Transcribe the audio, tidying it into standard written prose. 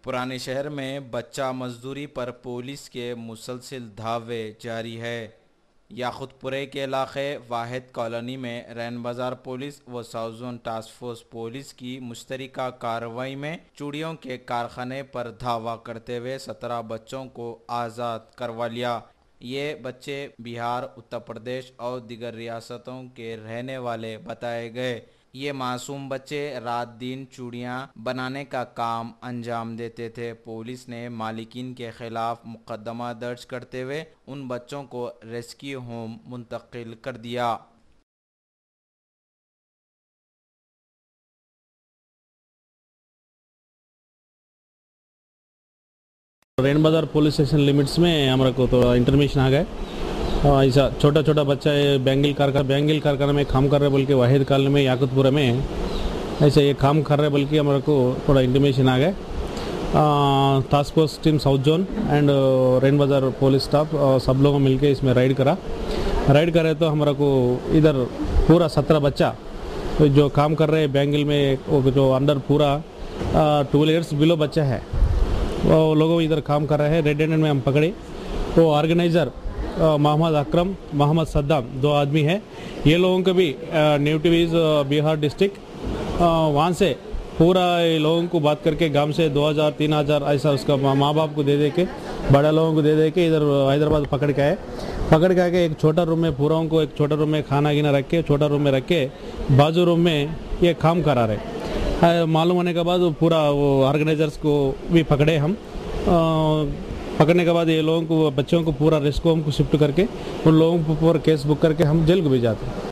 पुराने शहर में बच्चा मजदूरी पर पुलिस के मुसलसिल धावे जारी है। याकुतपुरे के इलाके वाहिद कॉलोनी में रैन बाजार पुलिस व south zone task force police की मुश्तरका कार्रवाई में चूड़ियों के कारखाने पर धावा करते हुए 17 बच्चों को आज़ाद करवा लिया। ये बच्चे बिहार, उत्तर प्रदेश और दीगर रियासतों के रहने वाले बताए गए। ये मासूम बच्चे रात दिन चूड़ियाँ बनाने का काम अंजाम देते थे। पुलिस ने मालिकीन के खिलाफ मुकदमा दर्ज करते हुए उन बच्चों को रेस्क्यू होम मुंतकिल कर दिया। रैन बाजार पुलिस स्टेशन लिमिट्स में हमारे को थोड़ा इंटरमेशन आ गए। ऐसा छोटा छोटा बच्चा है बैंगल कारखाना में काम कर रहे बोल के वाहिद कॉलोनी में याकुतपुरा में ऐसे ये काम कर रहे बोल के हमारे को थोड़ा इंटरमेशन आ गए। Task force team south zone and ran बाजार पुलिस स्टाफ सब लोगों मिलके इसमें राइड करे तो हमारा को इधर पूरा 17 बच्चा जो काम कर रहे हैं बैंगल में, जो अंडर पूरा 12 इयर्स बिलो बच्चा है वो लोगों इधर काम कर रहे हैं। रेड हैंडेड में हम पकड़े तो ऑर्गेनाइज़र मोहम्मद अकरम, मोहम्मद सद्दाम 2 आदमी है। ये लोगों के भी नेटिव इज़ बिहार डिस्ट्रिक्ट। वहाँ से पूरा ये लोगों को बात करके गांव से 2000-3000 ऐसा उसका माँ बाप को दे के बड़ा लोगों को दे के इधर हैदराबाद पकड़ के आके एक छोटा रूम में पूरा उनको एक छोटा रूम में खाना गिना रख के छोटा रूम में रख के बाजू रूम में ये काम करा रहे। मालूम होने के बाद पूरा वो ऑर्गेनाइजर्स को भी पकड़े हम। पकड़ने के बाद ये लोगों को बच्चों को पूरा रेस्क्यू होम को शिफ्ट करके उन लोगों को पूरा केस बुक करके हम जेल को भी जाते हैं।